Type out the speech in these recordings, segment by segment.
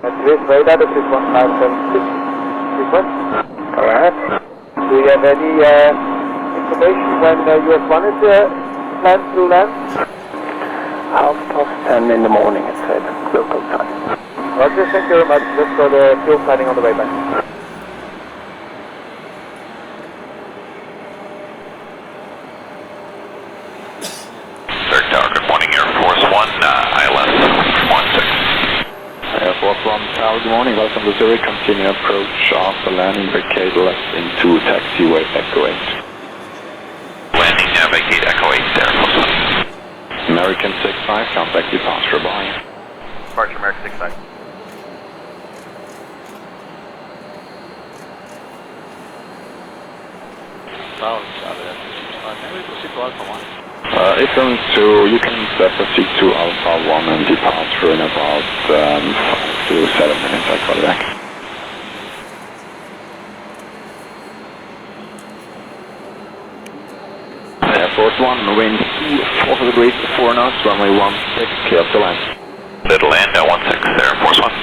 This radar, this is 1576. Request. Alright. Do you have any information when US 1 is planned to land? 10:30 in the morning, it said, local time. Roger, thank you very much. Let's go to fuel planning on the way back. Third Tower, good morning, Air Force One, ILS 16. Air Force One Tower, good morning, welcome to Zurich. Continue approach after landing, vacate left into taxiway Echo 8. Landing, vacate Echo 8, Air Force One. American 65, contact departure, bye. Departure, American 65. Eastern 2, you can set the C2 Alpha 1 and departure in about 5 to 7 minutes, I call it back. Air Force 1, wind 40 degrees, 4 knots, runway 16, clear to land. Little land, 16, Air Force One.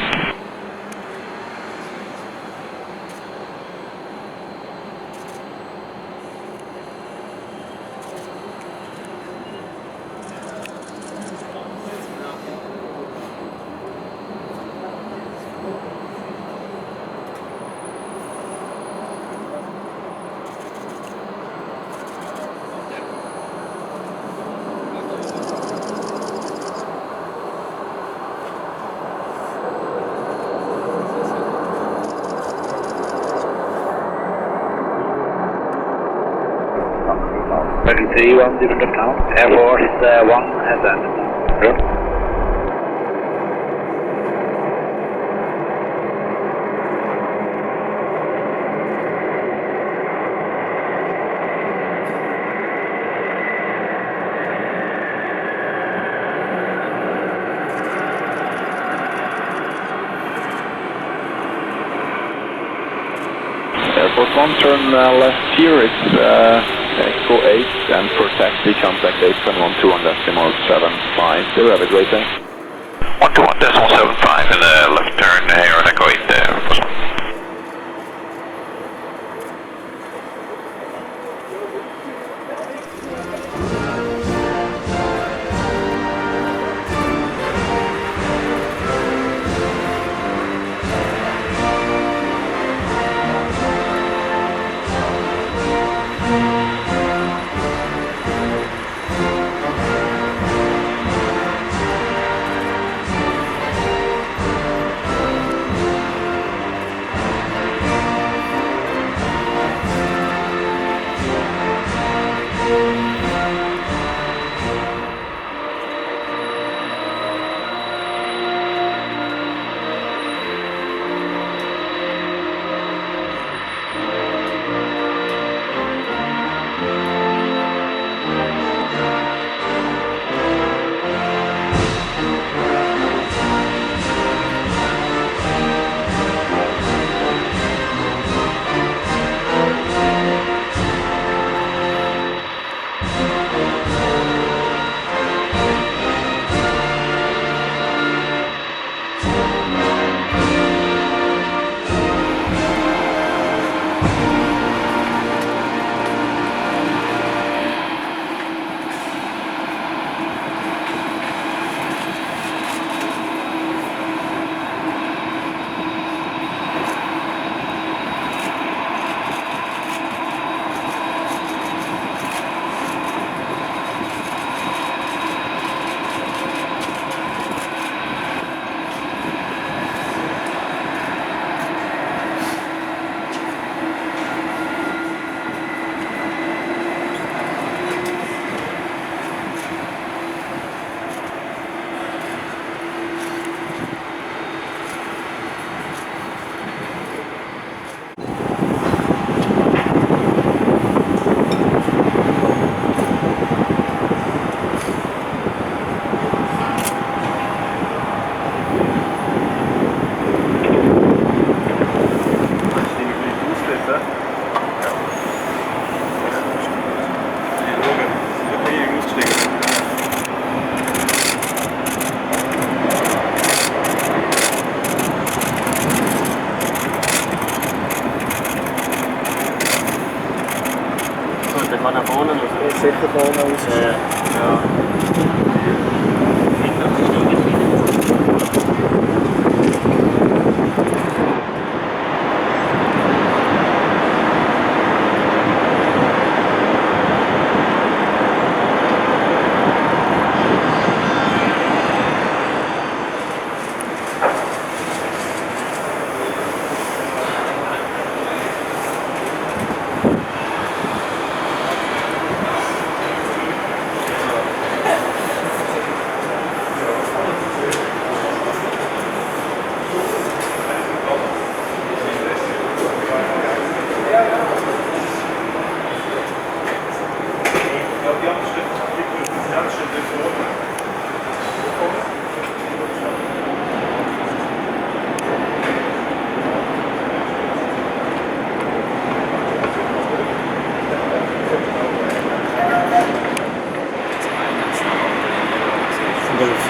American 3, 1, different account. Air Force 1 has landed. Air Force 1, turn left here, it's Echo 8, and for taxi, contact 87121.75. Have a great day. 121.75 and left turn here on Echo 8, Air Force One. Mikrofon aus.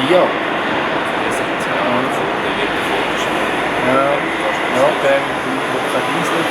Vier. Ja, der Dienst nicht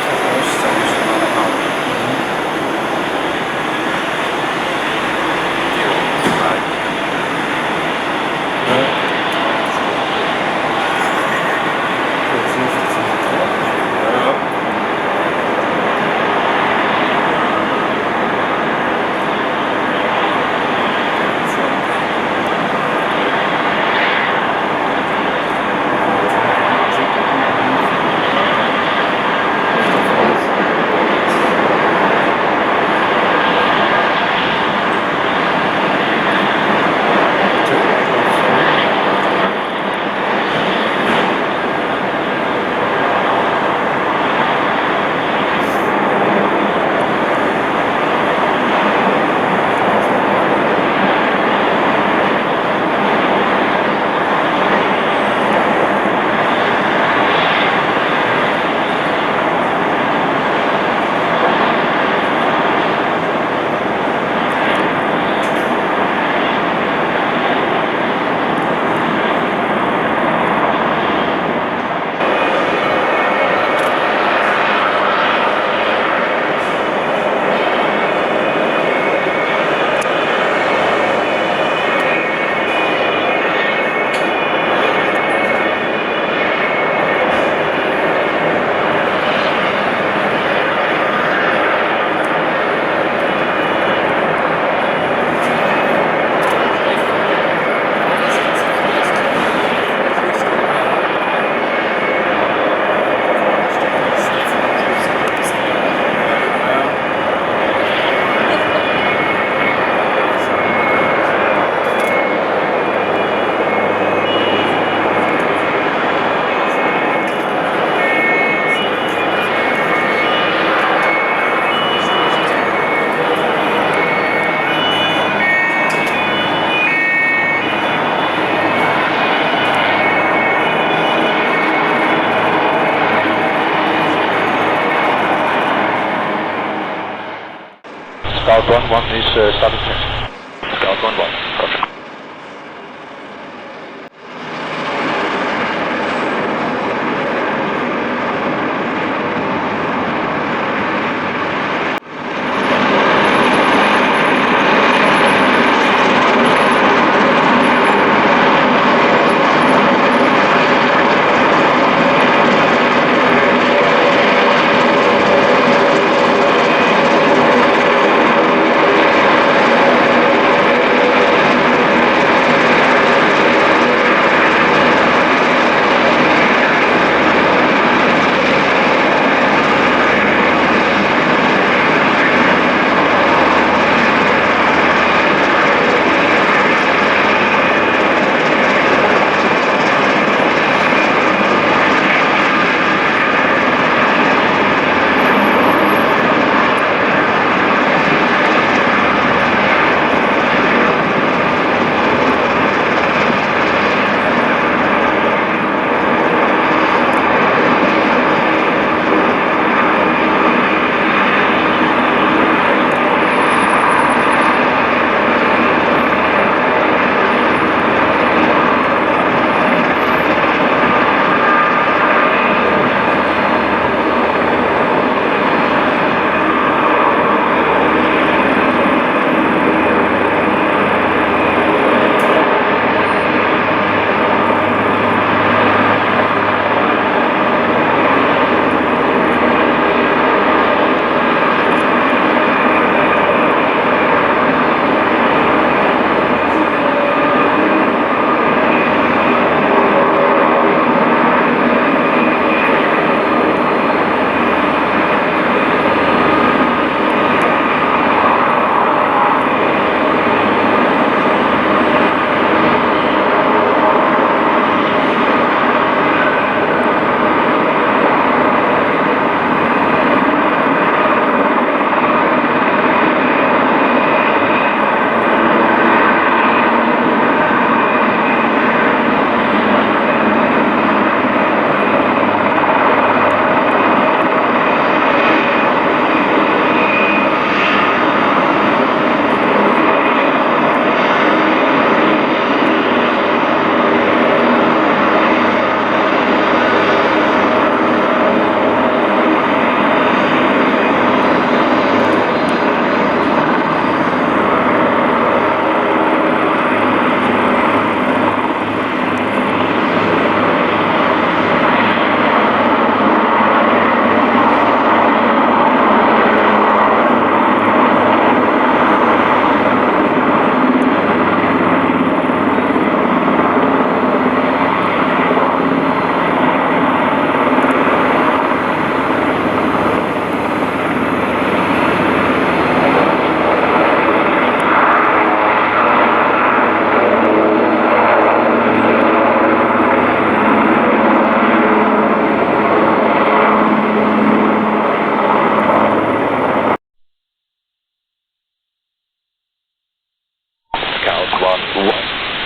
Scout 1-1 is starting change. Scout 1-1, perfect.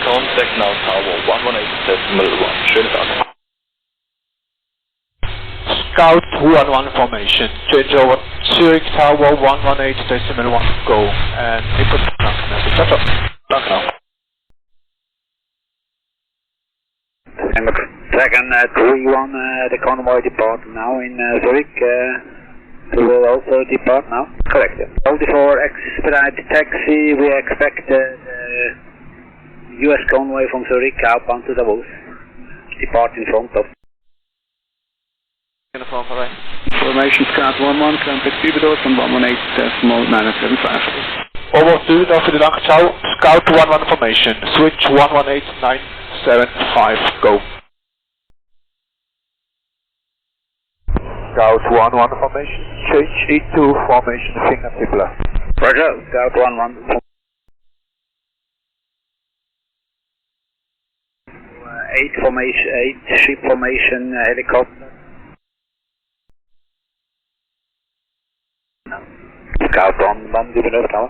contact now Tower 118.1. Schönen Tag. Scout 1-1 formation, change over Zurich Tower 118.1, go, and input message. That's all. Dank nou. Dragon 3-1, the convoy depart now in Zurich. We will also depart now. Correct. Only for expedite taxi, we expect the US convoy from Zurich outbound to Davos. Depart in front of. Information Scout 1-1, contact Stevedores on 118.975. Over Stevedores voor de dag, ciao. Scout 1-1 formation, switch 118.975, go. Scout 1-1 formation, change E2 formation, fingertip left. Roger, Scout 1-1. 8 formation, 8 ship formation, helicopter. Scout 1-1, do you know Tower?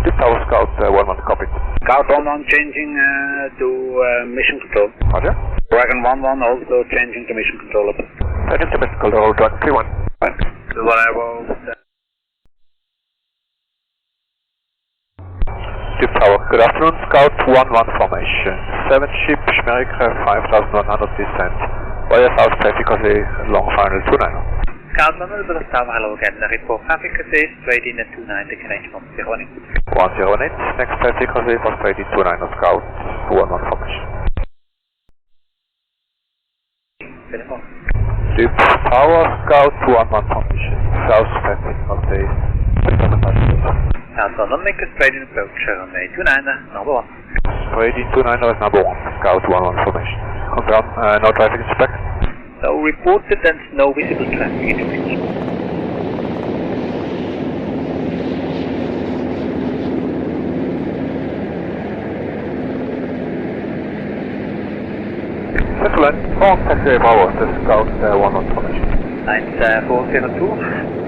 The Tower Scout 1-1 copy. Scout 1-1 changing to mission control. Roger. Dragon 1-1 also changing to mission control. Second to mission control, Dragon 3-1. The Tower, good afternoon, Scout 1-1 formation. 7 ship, Schmerike 5100 descent. Via South Traffic long final 29. Scout 1 over the Tower, hello again. The report traffic is straight in at 29, taking range 108. 108, next traffic for straight in 29 on Scout 1-1 formation. The Tower, Scout 1-1 formation. South traffic for Scout 1, make a straight in approach, runway 29, number 1. Straight in 29 is number 1, Scout 1-1 formation. Confirm, no traffic inspect. So reported and no visible traffic in the range. Central line, contact Bravo, the Scout 1-1 formation. 9402.